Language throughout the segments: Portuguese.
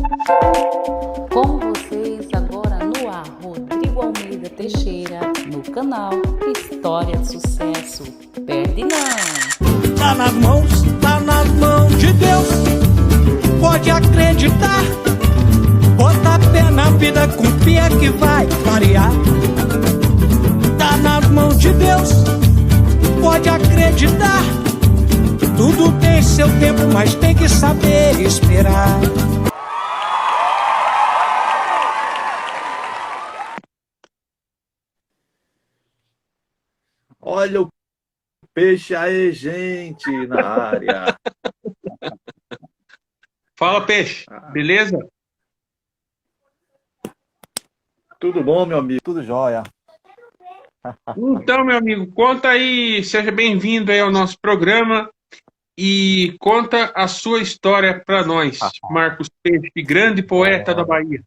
Com vocês agora no ar, Rodrigo Almeida Teixeira, no canal História de Sucesso. Perde não! Tá nas mãos de Deus, pode acreditar. Bota fé na vida, confia que vai variar. Tá nas mãos de Deus, pode acreditar. Tudo tem seu tempo, mas tem que saber esperar. Olha o peixe aí, gente, na área. Fala, peixe. Beleza? Tudo bom, meu amigo? Tudo jóia. Então, meu amigo, conta aí, seja bem-vindo aí ao nosso programa e conta a sua história para nós, Marcos Peixe, grande poeta da Bahia.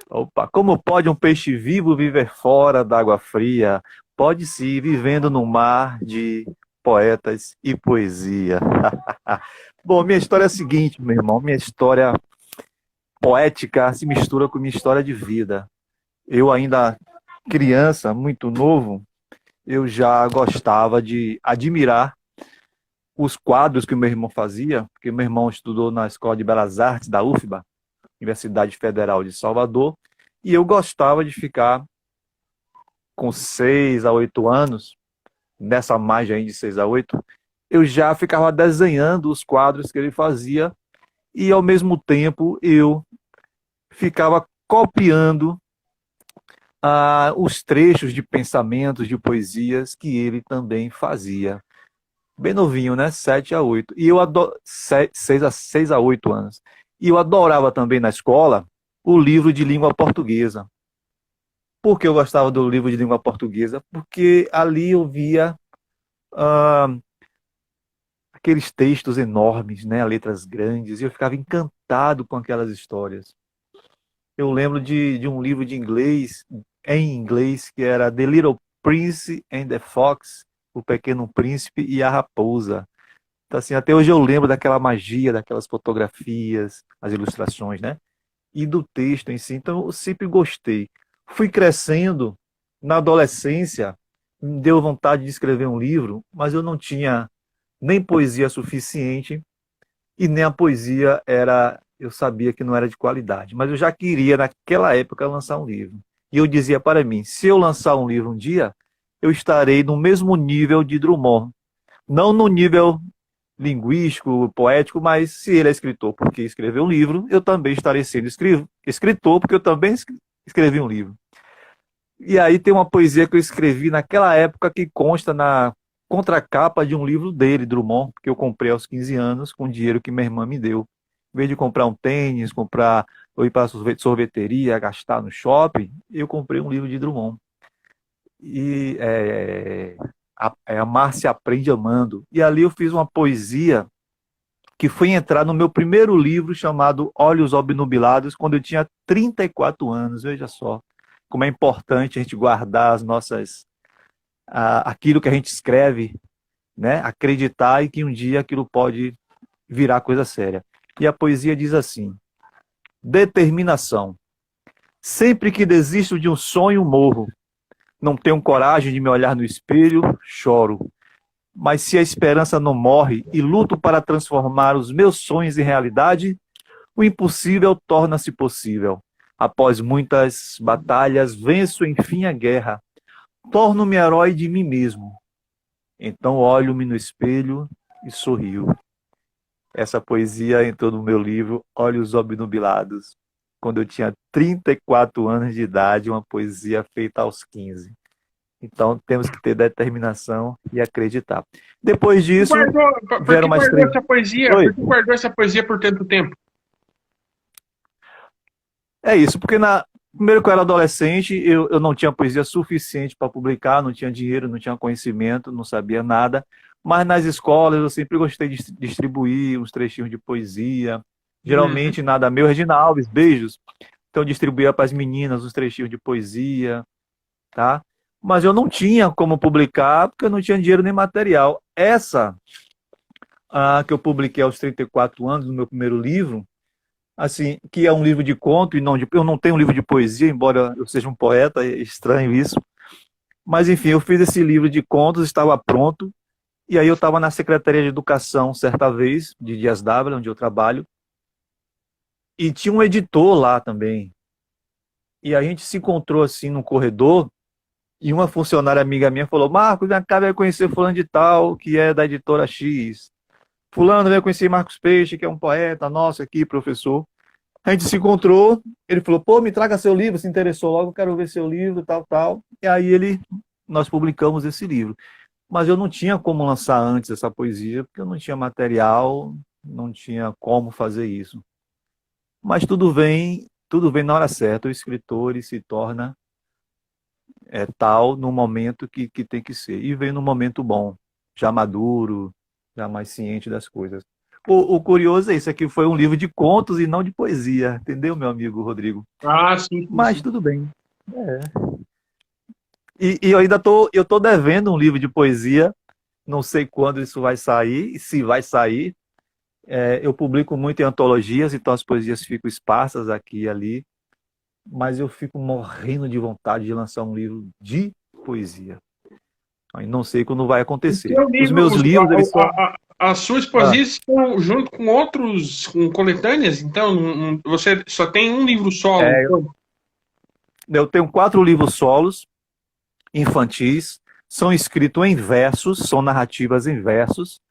Opa, como pode um peixe vivo viver fora d'água fria? Pode-se vivendo no mar de poetas e poesia. Bom, minha história é a seguinte, meu irmão. Minha história poética se mistura com minha história de vida. Eu ainda criança, muito novo, eu já gostava de admirar os quadros que o meu irmão fazia, porque meu irmão estudou na Escola de Belas Artes da UFBA, Universidade Federal de Salvador, e eu gostava de ficar com 6 a 8 anos, nessa margem aí de 6 a 8, eu já ficava desenhando os quadros que ele fazia e, ao mesmo tempo, eu ficava copiando os trechos de pensamentos, de poesias que ele também fazia. Bem novinho, né? 7 a 8. E eu 6 a 8 anos. E eu adorava também na escola o livro de língua portuguesa. Por que eu gostava do livro de língua portuguesa? Porque ali eu via aqueles textos enormes, né? Letras grandes, e eu ficava encantado com aquelas histórias. Eu lembro de um livro de inglês, em inglês, que era The Little Prince and the Fox, O Pequeno Príncipe e a Raposa. Então, assim, até hoje eu lembro daquela magia, daquelas fotografias, as ilustrações, né? E do texto em si. Então, eu sempre gostei. Fui crescendo, na adolescência, me deu vontade de escrever um livro, mas eu não tinha nem poesia suficiente e nem a poesia eu sabia que não era de qualidade. Mas eu já queria, naquela época, lançar um livro. E eu dizia para mim, se eu lançar um livro um dia, eu estarei no mesmo nível de Drummond. Não no nível linguístico, poético, mas se ele é escritor porque escreveu um livro, eu também estarei sendo escritor porque eu também escrevi um livro. E aí tem uma poesia que eu escrevi naquela época que consta na contracapa de um livro dele, Drummond, que eu comprei aos 15 anos com o dinheiro que minha irmã me deu. Em vez de comprar um tênis, ou ir para a sorveteria, gastar no shopping, eu comprei um livro de Drummond. E Amar se aprende amando. E ali eu fiz uma poesia que foi entrar no meu primeiro livro chamado Olhos Obnubilados, quando eu tinha 34 anos. Veja só como é importante a gente guardar aquilo que a gente escreve, né? Acreditar e que um dia aquilo pode virar coisa séria. E a poesia diz assim: determinação. Sempre que desisto de um sonho, morro. Não tenho coragem de me olhar no espelho, choro. Mas se a esperança não morre e luto para transformar os meus sonhos em realidade, o impossível torna-se possível. Após muitas batalhas, venço enfim a guerra. Torno-me herói de mim mesmo. Então olho-me no espelho e sorrio. Essa poesia entrou no meu livro Olhos Obnubilados, quando eu tinha 34 anos de idade, uma poesia feita aos 15. Então, temos que ter determinação e acreditar. Depois disso, vieram mais três... Por que guardou essa poesia por tanto tempo? É isso, porque primeiro que eu era adolescente, eu não tinha poesia suficiente para publicar, não tinha dinheiro, não tinha conhecimento, não sabia nada. Mas nas escolas eu sempre gostei de distribuir uns trechinhos de poesia. Geralmente nada meu. Regina Alves, beijos. Então eu distribuía para as meninas uns trechinhos de poesia, tá? Mas eu não tinha como publicar porque eu não tinha dinheiro nem material. Essa que eu publiquei aos 34 anos, no meu primeiro livro, assim, que é um livro de conto e não de, eu não tenho um livro de poesia, embora eu seja um poeta, é estranho isso. Mas enfim, eu fiz esse livro de contos, estava pronto, e aí eu estava na Secretaria de Educação certa vez, de Dias D'Ávila, onde eu trabalho, e tinha um editor lá também. E a gente se encontrou assim no corredor, e uma funcionária amiga minha falou: Marcos, vem cá, vai conhecer fulano de tal, que é da editora X. Fulano, veio conhecer Marcos Peixe, que é um poeta nosso aqui, professor. A gente se encontrou, ele falou: pô, me traga seu livro, se interessou logo, quero ver seu livro, tal, tal. E aí nós publicamos esse livro. Mas eu não tinha como lançar antes essa poesia, porque eu não tinha material, não tinha como fazer isso. Mas tudo vem na hora certa. O escritor ele se torna tal no momento que tem que ser. E vem no momento bom, já maduro, já mais ciente das coisas. O curioso é isso, aqui foi um livro de contos e não de poesia, entendeu, meu amigo Rodrigo? Ah, sim, sim, Mas sim. tudo bem. E eu ainda tô devendo um livro de poesia, não sei quando isso vai sair, e se vai sair. Eu publico muito em antologias, então as poesias ficam esparsas aqui e ali, mas eu fico morrendo de vontade de lançar um livro de poesia. Aí não sei quando vai O acontecer. seu Os livro, meus livros, eles são. as suas Ah, poesias estão junto com outros, com coletâneas, então você só tem um livro solo. é, eu tenho 4 livros solos infantis, são escritos em versos, são narrativas em versos.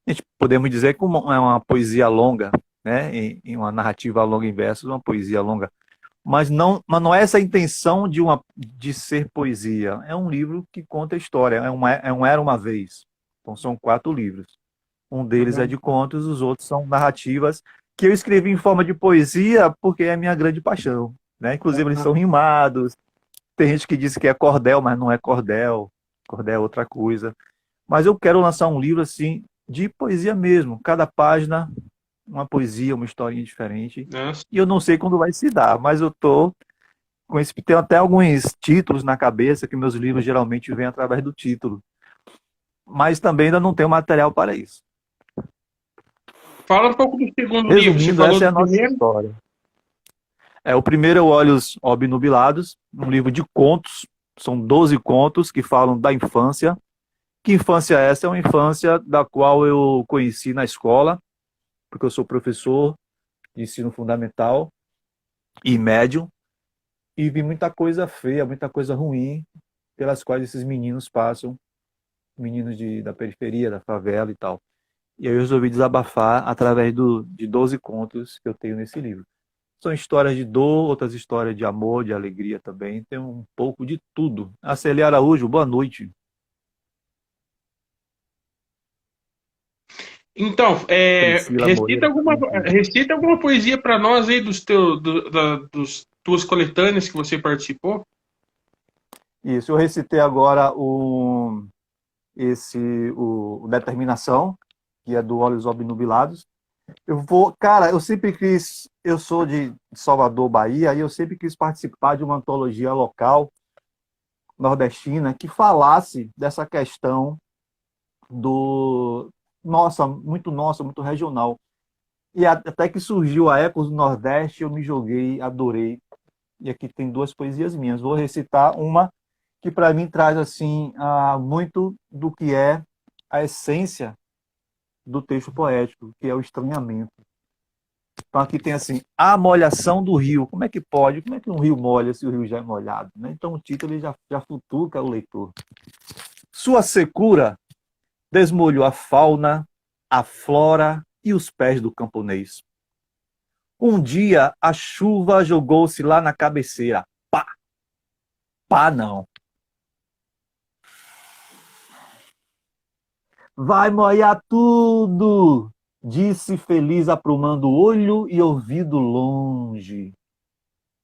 A gente podemos dizer que é uma poesia longa, né? Em uma narrativa longa em versos, uma poesia longa. Mas não é essa a intenção de ser poesia. É um livro que conta a história. É um Era uma Vez. Então são 4 livros. Um deles é Uhum. de contos, os outros são narrativas que eu escrevi em forma de poesia porque é a minha grande paixão, né? Inclusive eles são rimados. Tem gente que diz que é cordel, mas não é cordel. Cordel é outra coisa. Mas eu quero lançar um livro assim de poesia mesmo. Cada página uma poesia, uma historinha diferente. Nossa. E eu não sei quando vai se dar, mas eu tô com esse, tenho até alguns títulos na cabeça que meus livros geralmente vêm através do título. Mas também ainda não tenho material para isso. Fala um pouco do segundo livro. Você Resumindo, falou essa é do a nossa primeiro? história. O primeiro é o Olhos Obnubilados, um livro de contos. São 12 contos que falam da infância. Que infância é essa? É uma infância da qual eu conheci na escola, porque eu sou professor de ensino fundamental e médio, e vi muita coisa feia, muita coisa ruim pelas quais esses meninos passam, meninos da periferia, da favela e tal. E aí eu resolvi desabafar através de 12 contos que eu tenho nesse livro. São histórias de dor, outras histórias de amor, de alegria também. Tem um pouco de tudo. Aceli Araújo, boa noite. Então, Priscila Moreira também aqui. recita alguma poesia para nós aí dos tuas coletâneas que você participou. Isso, eu recitei agora o Determinação, que é do Olhos Obnubilados. Cara, eu sempre quis, eu sou de Salvador, Bahia, e eu sempre quis participar de uma antologia local nordestina que falasse dessa questão do nossa, muito regional. E até que surgiu a Ecos do Nordeste, eu me joguei, adorei. E aqui tem 2 poesias minhas. Vou recitar uma que para mim traz assim muito do que é a essência do texto poético, que é o estranhamento. Então aqui tem assim, a molhação do rio. Como é que pode? Como é que um rio molha se o rio já é molhado? Né? Então o título ele já futuca o leitor. Sua secura desmolhou a fauna, a flora e os pés do camponês. Um dia a chuva jogou-se lá na cabeceira. Pá! Pá não. Vai molhar tudo! Disse feliz, aprumando olho e ouvido longe.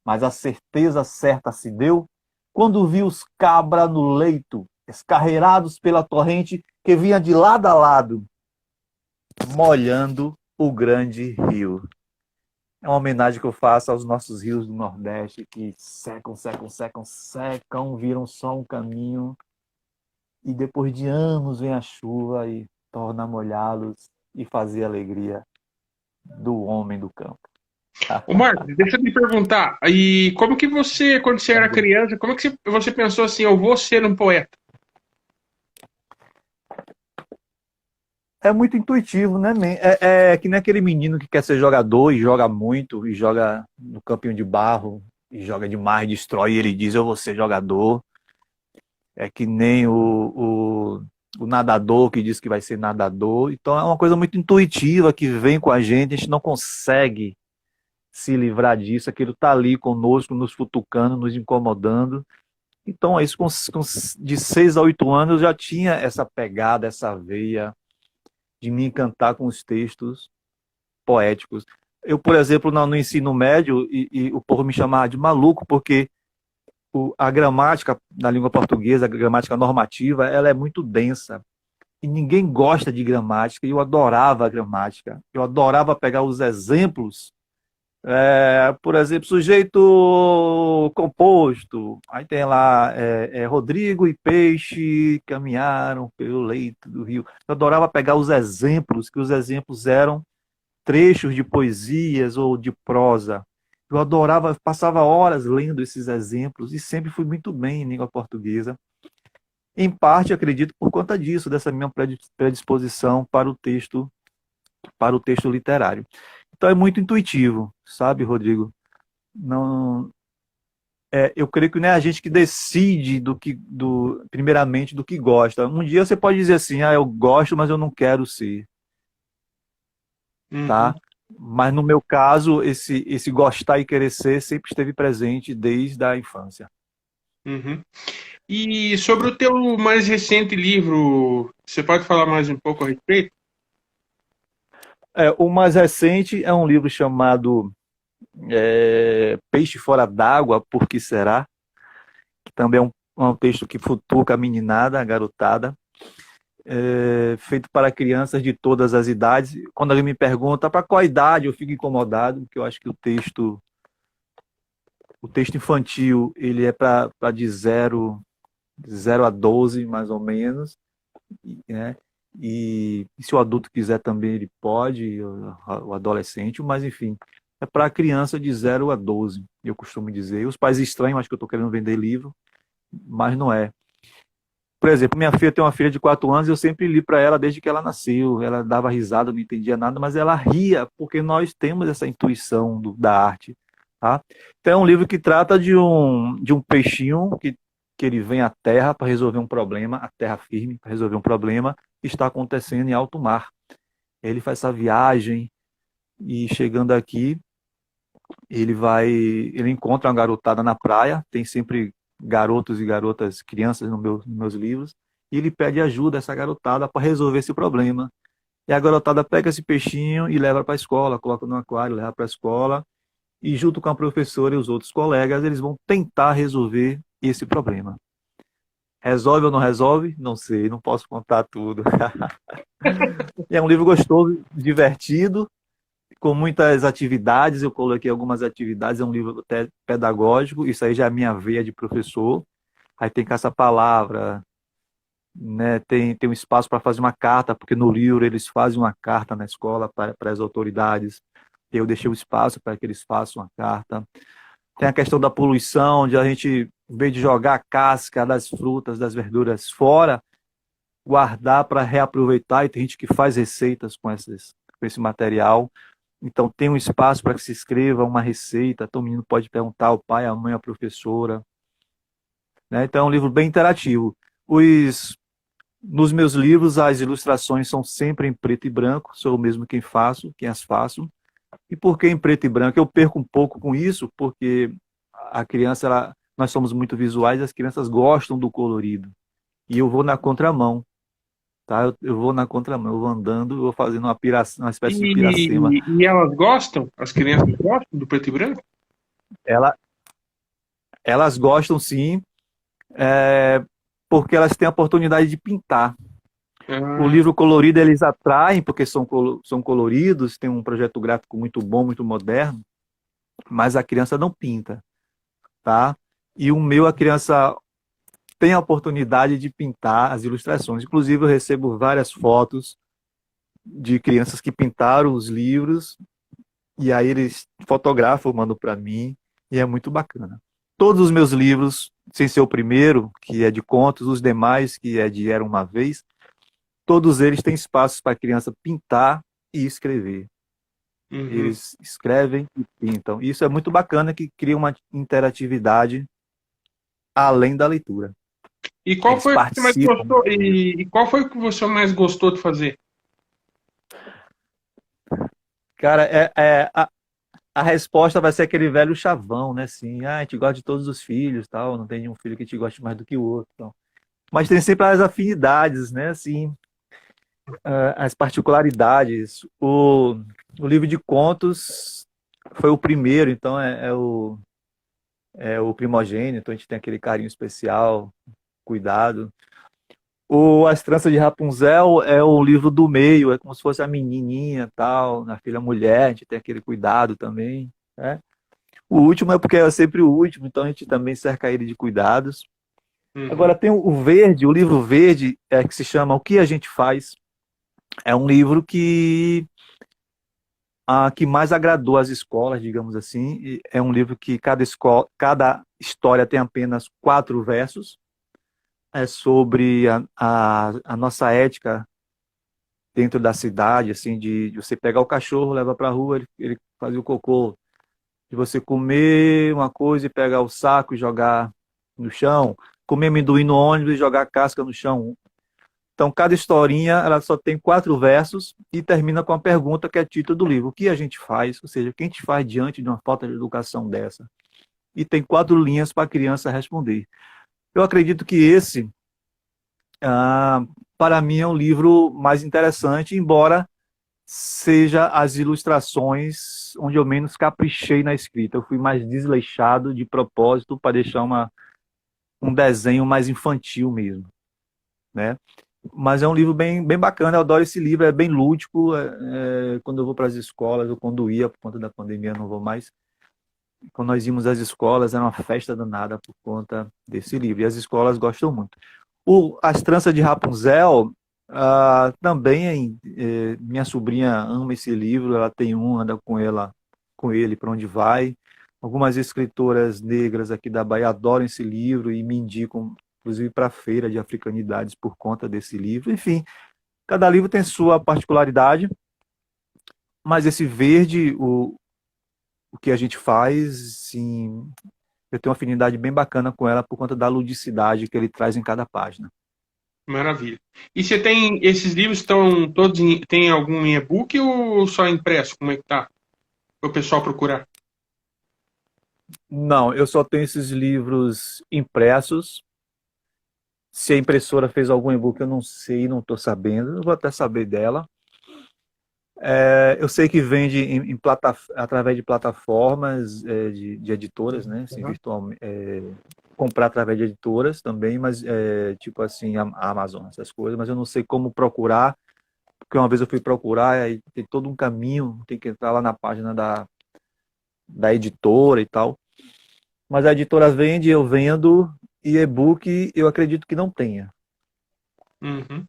Mas a certeza certa se deu quando viu os cabra no leito, escarreirados pela torrente que vinha de lado a lado, molhando o grande rio. É uma homenagem que eu faço aos nossos rios do Nordeste que secam, secam, secam, secam, viram só um caminho e depois de anos vem a chuva e torna a molhá-los e fazer a alegria do homem do campo. Ô, Marcos, deixa eu te perguntar. E como que você, quando você era criança, como que você pensou assim, eu vou ser um poeta? É muito intuitivo, né, man? É que nem aquele menino que quer ser jogador e joga muito, e joga no campinho de barro, e joga demais, destrói, e ele diz, eu vou ser jogador. É que nem o nadador que diz que vai ser nadador. Então é uma coisa muito intuitiva que vem com a gente não consegue se livrar disso, aquilo está ali conosco, nos futucando, nos incomodando. Então, é isso, de 6 a 8 anos, eu já tinha essa pegada, essa veia de me encantar com os textos poéticos. Eu, por exemplo, no ensino médio, e o povo me chamava de maluco, porque a gramática da língua portuguesa, a gramática normativa, ela é muito densa. E ninguém gosta de gramática, e eu adorava a gramática. Eu adorava pegar os exemplos. Por exemplo, sujeito composto. Aí tem lá Rodrigo e Peixe caminharam pelo leito do rio. Eu adorava pegar os exemplos, que os exemplos eram trechos de poesias ou de prosa. Eu adorava, passava horas lendo esses exemplos e sempre fui muito bem em língua portuguesa. Em parte, acredito, por conta disso, dessa minha predisposição para o texto literário. Então é muito intuitivo, sabe, Rodrigo? Não, eu creio que não é a gente que decide primeiramente do que gosta. Um dia você pode dizer assim, eu gosto, mas eu não quero ser, tá? Uhum, Mas no meu caso, esse gostar e querer ser sempre esteve presente desde a infância. uhum. E sobre o teu mais recente livro, você pode falar mais um pouco a respeito? O mais recente é um livro chamado Peixe Fora d'Água, Por Que Será? Que também é um texto que futuca a meninada, a garotada, feito para crianças de todas as idades. Quando alguém me pergunta para qual idade, eu fico incomodado, porque eu acho que o texto infantil ele é para de 0 a 12, mais ou menos, né? E se o adulto quiser também, ele pode, o adolescente, mas enfim, é para criança de 0 a 12, eu costumo dizer. E os pais estranham, acho que eu estou querendo vender livro, mas não é. Por exemplo, minha filha tem uma filha de 4 anos, eu sempre li para ela desde que ela nasceu. Ela dava risada, não entendia nada, mas ela ria, porque nós temos essa intuição da arte. Tá? Então é um livro que trata de um peixinho que ele vem à Terra para resolver um problema, a terra firme, para resolver um problema que está acontecendo em alto mar. Ele faz essa viagem e chegando aqui, ele encontra uma garotada na praia, tem sempre garotos e garotas, crianças nos meus livros, e ele pede ajuda a essa garotada para resolver esse problema. E a garotada pega esse peixinho e leva para a escola, coloca no aquário, leva para a escola, e junto com a professora e os outros colegas, eles vão tentar resolver esse problema. Resolve ou não resolve? Não sei, não posso contar tudo. É um livro gostoso, divertido, com muitas atividades. Eu coloquei algumas atividades, é um livro até pedagógico, isso aí já é a minha veia de professor. Aí tem caça-palavra, né? Tem um espaço para fazer uma carta, porque no livro eles fazem uma carta na escola para as autoridades. Eu deixei o espaço para que eles façam uma carta. Tem a questão da poluição, onde a gente, em vez de jogar a casca das frutas, das verduras fora, guardar para reaproveitar, e tem gente que faz receitas com esse material. Então tem um espaço para que se escreva uma receita, então o menino pode perguntar ao pai, à mãe, à professora. Né? Então é um livro bem interativo. Nos meus livros, as ilustrações são sempre em preto e branco, sou eu mesmo quem as faço. E por que em preto e branco? Eu perco um pouco com isso, porque a criança, nós somos muito visuais, as crianças gostam do colorido. E eu vou na contramão. Tá? Eu vou na contramão, eu vou andando, eu vou fazendo uma espécie de piracema. E elas gostam? As crianças gostam do preto e branco? Elas gostam sim, porque elas têm a oportunidade de pintar. O livro colorido eles atraem, porque são coloridos, tem um projeto gráfico muito bom, muito moderno, mas a criança não pinta. Tá? E a criança tem a oportunidade de pintar as ilustrações. Inclusive, eu recebo várias fotos de crianças que pintaram os livros E aí eles fotografam, mandam para mim, e é muito bacana. Todos os meus livros, sem ser o primeiro, que é de contos, os demais, que é de Era Uma Vez, todos eles têm espaços para a criança pintar e escrever. Uhum. Eles escrevem e pintam. Isso é muito bacana, que cria uma interatividade além da leitura. E qual Eles foi o que você mais participam. gostou? E qual foi o que você mais gostou de fazer? Cara, a resposta vai ser aquele velho chavão, né? Assim, a gente gosta de todos os filhos, tal, não tem nenhum filho que te goste mais do que o outro, tal. Mas tem sempre as afinidades, né? Assim, as particularidades. O livro de contos foi o primeiro, então é o primogênito, a gente tem aquele carinho especial, cuidado. As Tranças de Rapunzel é o livro do meio, é como se fosse a menininha, tal, a filha mulher, a gente tem aquele cuidado também, né? O último é porque é sempre o último, então a gente também cerca ele de cuidados. Agora Uhum. tem o verde, o livro verde, que se chama O que a gente faz. É um livro que mais agradou às escolas, digamos assim. E é um livro que cada história tem apenas 4 versos. É sobre a nossa ética dentro da cidade, assim, de você pegar o cachorro, leva para a rua, ele fazia o cocô. De você comer uma coisa e pegar o saco e jogar no chão. Comer amendoim no ônibus e jogar a casca no chão. Então, cada historinha ela só tem 4 versos e termina com a pergunta que é título do livro. O que a gente faz? Ou seja, o que a gente faz diante de uma falta de educação dessa? E tem 4 linhas para a criança responder. Eu acredito que esse, ah, para mim, é um livro mais interessante, embora seja as ilustrações onde eu menos caprichei na escrita. Eu fui mais desleixado de propósito para deixar um desenho mais infantil mesmo, né? Mas é um livro bem bacana, eu adoro esse livro, é bem lúdico. Quando eu vou para as escolas, ou quando ia, por conta da pandemia, não vou mais. Quando nós íamos às escolas, era uma festa danada por conta desse livro, e as escolas gostam muito. As Tranças de Rapunzel, também, minha sobrinha ama esse livro, ela tem anda com ele para onde vai. Algumas escritoras negras aqui da Bahia adoram esse livro e me indicam, inclusive, para a feira de africanidades por conta desse livro. Enfim, cada livro tem sua particularidade, mas esse verde, o que a gente faz, sim, eu tenho uma afinidade bem bacana com ela por conta da ludicidade que ele traz em cada página. Maravilha. E você tem esses livros estão todos tem algum em e-book ou só impresso? Como é que tá? Para o pessoal procurar. Não, eu só tenho esses livros impressos. Se a impressora fez algum e-book, eu não sei, não estou sabendo. Eu vou até saber dela. Eu sei que vende através de plataformas de editoras, né? Assim, Uhum. comprar através de editoras também, mas tipo assim, a Amazon, essas coisas. Mas eu não sei como procurar, porque uma vez eu fui procurar, aí tem todo um caminho, tem que entrar lá na página da editora e tal. Mas a editora vende, eu vendo, e e-book eu acredito que não tenha. Uhum.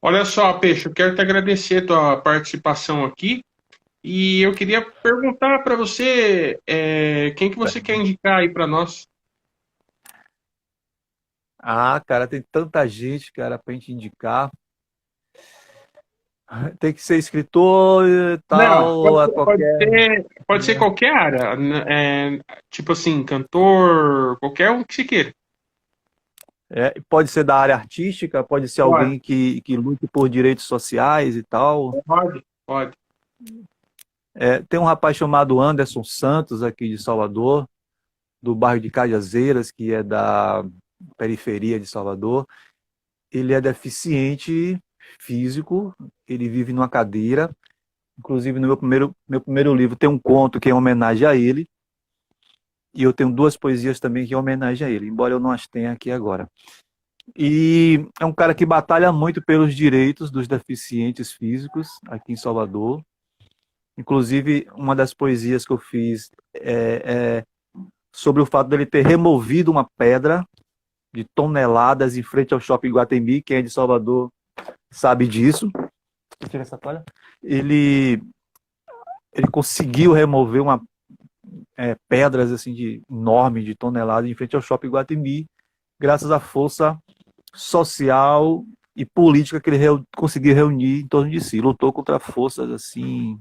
Olha só, Peixe, eu quero te agradecer a tua participação aqui e eu queria perguntar para você quem que você quer indicar aí para nós. Cara, tem tanta gente, cara, pra gente indicar. Tem que ser escritor e Não, tal, a qualquer. pode ser qualquer área, né? Tipo assim, cantor, qualquer um que se queira. Pode ser da área artística, pode ser Pode, alguém que lute por direitos sociais e tal. pode, pode. Tem um rapaz chamado Anderson Santos, aqui de Salvador, do bairro de Cajazeiras, que é da periferia de Salvador. Ele é deficiente físico, ele vive numa cadeira. Inclusive, no meu primeiro livro tem um conto que é em homenagem a ele. E eu tenho 2 poesias também que é em homenagem a ele, embora eu não as tenha aqui agora. E é um cara que batalha muito pelos direitos dos deficientes físicos aqui em Salvador. Inclusive, uma das poesias que eu fiz é sobre o fato dele ter removido uma pedra de toneladas em frente ao Shopping Guatemi. Quem é de Salvador sabe disso. Tira essa palha. Ele ele conseguiu remover pedras assim enormes, de toneladas, em frente ao Shopping Iguatemi, graças à força social e política que ele conseguiu reunir em torno de si. Lutou contra forças assim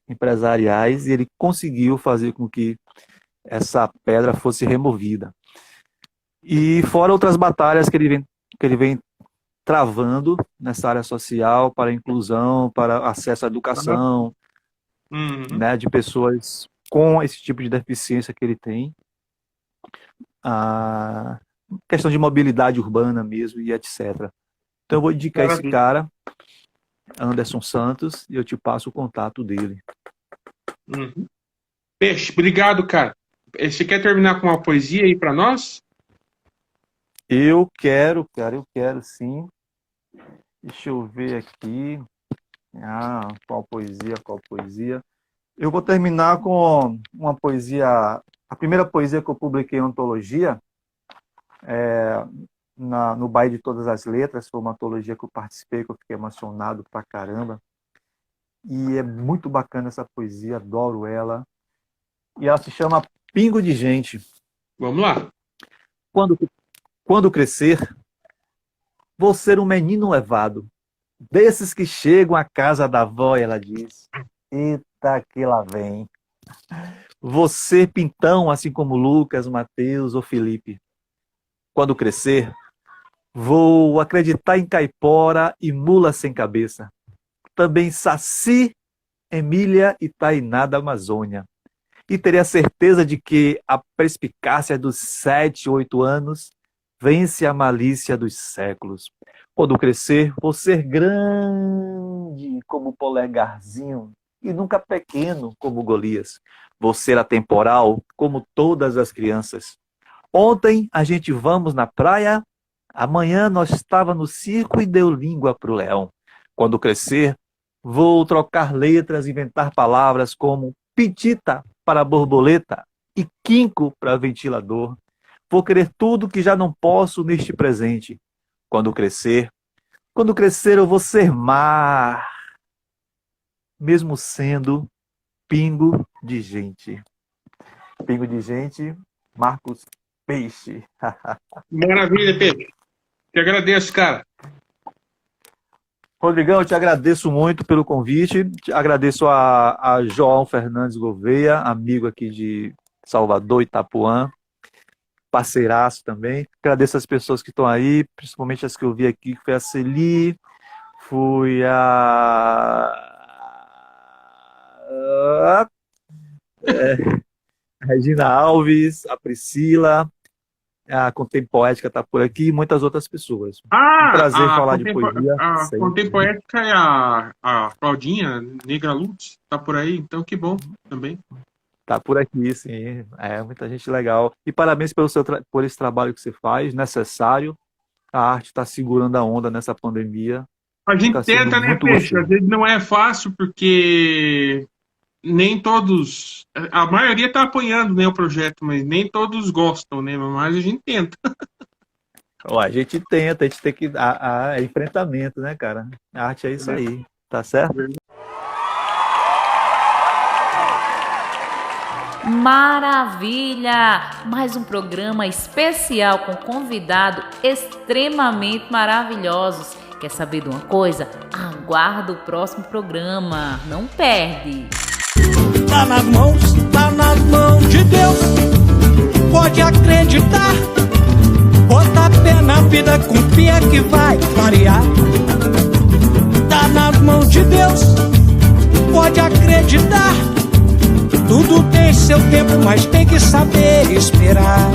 empresariais e ele conseguiu fazer com que essa pedra fosse removida. E fora outras batalhas que ele vem travando nessa área social, para a inclusão, para acesso à educação, né, de pessoas com esse tipo de deficiência que ele tem. A questão de mobilidade urbana mesmo e etc. Então eu vou indicar esse cara, Anderson Santos, e eu te passo o contato dele. Peixe, obrigado, cara. Você quer terminar com uma poesia aí para nós? Eu quero, cara, eu quero sim. Deixa eu ver aqui. Qual poesia? Eu vou terminar com uma poesia, a primeira poesia que eu publiquei em antologia, no Baile de Todas as Letras, foi uma antologia que eu participei, que eu fiquei emocionado pra caramba. E é muito bacana essa poesia, adoro ela. E ela se chama Pingo de Gente. Vamos lá. Quando crescer, vou ser um menino levado, desses que chegam à casa da avó, ela diz. Eita, que lá vem. Vou ser pintão, assim como Lucas, Mateus ou Felipe. Quando crescer, vou acreditar em caipora e mula sem cabeça. Também Saci, Emília e Tainá da Amazônia. E teria certeza de que a perspicácia dos 7, 8 anos vence a malícia dos séculos. Quando crescer, vou ser grande como o polegarzinho e nunca pequeno como Golias. Vou ser atemporal como todas as crianças. Ontem a gente vamos na praia, amanhã nós estava no circo e deu língua pro leão. Quando crescer, vou trocar letras, inventar palavras como pitita para borboleta e quinco para ventilador. Vou querer tudo que já não posso neste presente. Quando crescer eu vou ser mar, mesmo sendo pingo de gente. Pingo de gente, Marcos Peixe. Maravilha, Peixe. Te agradeço, cara. Rodrigão, eu te agradeço muito pelo convite. Te agradeço a João Fernandes Gouveia, amigo aqui de Salvador, Itapuã. Parceiraço também. Agradeço as pessoas que estão aí, principalmente as que eu vi aqui, que foi a Celi, foi a Regina Alves, a Priscila, a Contempoética está por aqui e muitas outras pessoas. Um prazer falar de poesia. A Contempoética é a Claudinha Negra Lutz, está por aí, então que bom também. Tá por aqui, sim. Muita gente legal. E parabéns por esse trabalho que você faz, necessário. A arte está segurando a onda nessa pandemia. A gente tenta, né, Peixe? Às vezes não é fácil, porque nem todos... A maioria está apoiando, né, o projeto, mas nem todos gostam, né? Mas a gente tenta. A gente tenta, a gente tem que... É enfrentamento, né, cara? A arte é isso aí, tá certo? Maravilha! Mais um programa especial com convidados extremamente maravilhosos. Quer saber de uma coisa? Aguarda o próximo programa. Não perde! Tá nas mãos de Deus. Pode acreditar. Bota pé na vida com pé que vai variar. Tá nas mãos de Deus. Pode acreditar. Tudo tem seu tempo, mas tem que saber esperar.